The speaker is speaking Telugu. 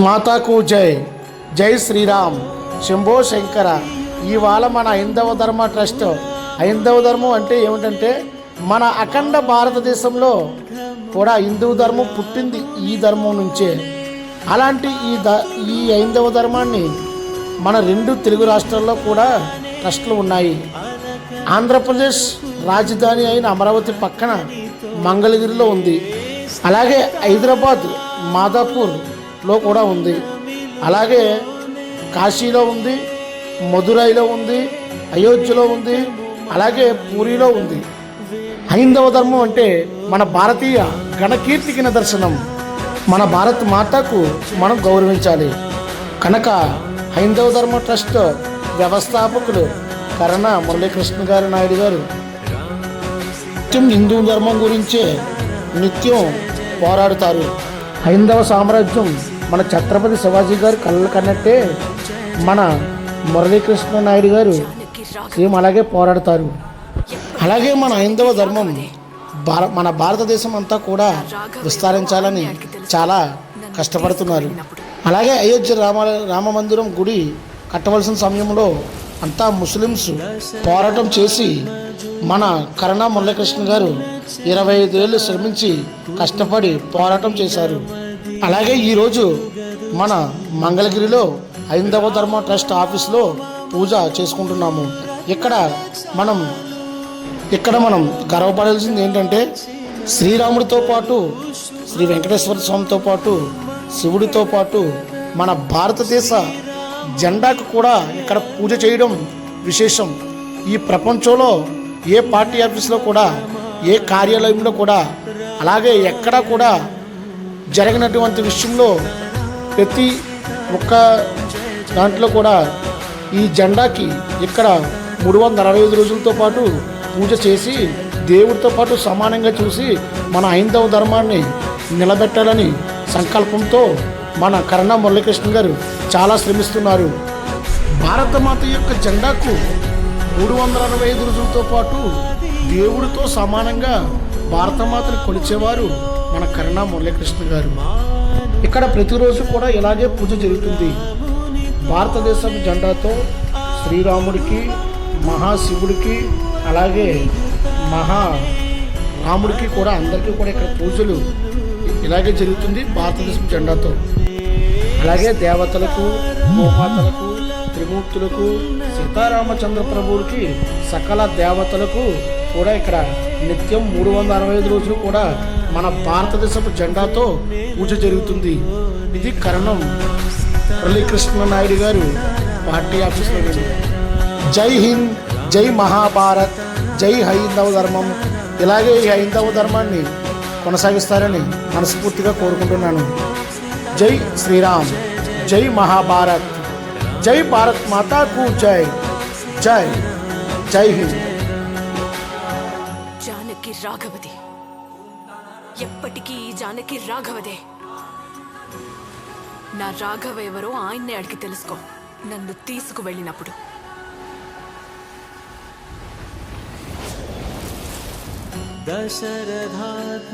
మాతాకు జై. జై శ్రీరామ్. శంభో శంకర. ఇవాళ మన హైందవ ధర్మ ట్రస్ట్, హైందవ ధర్మం అంటే ఏమిటంటే మన అఖండ భారతదేశంలో కూడా హిందూ ధర్మం పుట్టింది ఈ ధర్మం నుంచే. అలాంటి ఈ హైందవ ధర్మాన్ని మన 2 తెలుగు రాష్ట్రాల్లో కూడా ట్రస్టులు ఉన్నాయి. ఆంధ్రప్రదేశ్ రాజధాని అయిన అమరావతి పక్కన మంగళగిరిలో ఉంది. అలాగే హైదరాబాద్ మాదాపూర్లో కూడా ఉంది. అలాగే కాశీలో ఉంది, మదురైలో ఉంది, అయోధ్యలో ఉంది, అలాగే పూరిలో ఉంది. హైందవ ధర్మం అంటే మన భారతీయ గణకీర్తికి నిదర్శనం. మన భారత్ మాతకు మనం గౌరవించాలి. కనుక హైందవ ధర్మ ట్రస్ట్ వ్యవస్థాపకులు కరణ మురళీకృష్ణ గారు నాయుడు గారు నిత్యం హిందూ ధర్మం గురించే నిత్యం పోరాడుతారు. హైందవ సామ్రాజ్యం మన ఛత్రపతి శివాజీ గారు కళ్ళ కన్నట్టే మన మురళీకృష్ణ నాయుడు గారు సేమ్ అలాగే పోరాడతారు. అలాగే మన హైందవ ధర్మం మన భారతదేశం అంతా కూడా విస్తరించాలని చాలా కష్టపడుతున్నారు. అలాగే అయోధ్య రామ మందిరం గుడి కట్టవలసిన సమయంలో అంతా ముస్లిమ్స్ పోరాటం చేసి మన కరుణ మురళీకృష్ణ గారు 25 ఏళ్ళు శ్రమించి కష్టపడి పోరాటం చేశారు. అలాగే ఈరోజు మన మంగళగిరిలో హైందవ ధర్మ ట్రస్ట్ ఆఫీస్లో పూజ చేసుకుంటున్నాము. ఇక్కడ మనం గర్వపడాల్సింది ఏంటంటే శ్రీరాముడితో పాటు శ్రీ వెంకటేశ్వర స్వామితో పాటు శివుడితో పాటు మన భారతదేశ జెండాకు కూడా ఇక్కడ పూజ చేయడం విశేషం. ఈ ప్రపంచంలో ఏ పార్టీ ఆఫీస్లో కూడా, ఏ కార్యాలయంలో కూడా, అలాగే ఎక్కడా కూడా జరిగినటువంటి విషయంలో ప్రతి ఒక్క దాంట్లో కూడా ఈ జెండాకి ఇక్కడ 365 రోజులతో పాటు పూజ చేసి దేవుడితో పాటు సమానంగా చూసి మన హైందవ ధర్మాన్ని నిలబెట్టాలని సంకల్పంతో మన కరుణ మురళీకృష్ణ గారు చాలా శ్రమిస్తున్నారు. భారతమాత యొక్క జెండాకు 365 రోజులతో పాటు దేవుడితో సమానంగా భారతమాతను కొలిచేవారు మన కరుణ మురళీకృష్ణ గారు. ఇక్కడ ప్రతిరోజు కూడా ఇలాగే పూజ జరుగుతుంది. భారతదేశం జెండాతో శ్రీరాముడికి, మహాశివుడికి, అలాగే మహారాముడికి కూడా అందరికీ కూడా ఇక్కడ పూజలు ఇలాగే జరుగుతుంది భారతదేశం జెండాతో. అలాగే దేవతలకు, గోమాతలకు, త్రిమూర్తులకు, సీతారామచంద్ర ప్రభువుకి, సకల దేవతలకు కూడా ఇక్కడ నిత్యం 365 రోజులు కూడా మన భారతదేశపు జెండాతో పూజ జరుగుతుంది. ఇది కరణం మురళీకృష్ణ నాయుడు గారు పార్టీ ఆఫీస్లో. జై హింద్, జై మహాభారత్, జై హైందవ ధర్మం. ఇలాగే ఈ హైందవ ధర్మాన్ని కొనసాగిస్తారని మనస్ఫూర్తిగా కోరుకుంటున్నాను. జై శ్రీరామ్, జై మహాభారత్, జై భారత్ మాతాకు జై. జై జై హింద్. జానకి రాఘవదే, ఎప్పటికీ జానకి రాఘవదే. నా రాఘవ ఎవరో ఆయన్నే అడిగి తెలుసుకో నన్ను తీసుకువెళ్ళినప్పుడు. दशरथात्मजुनि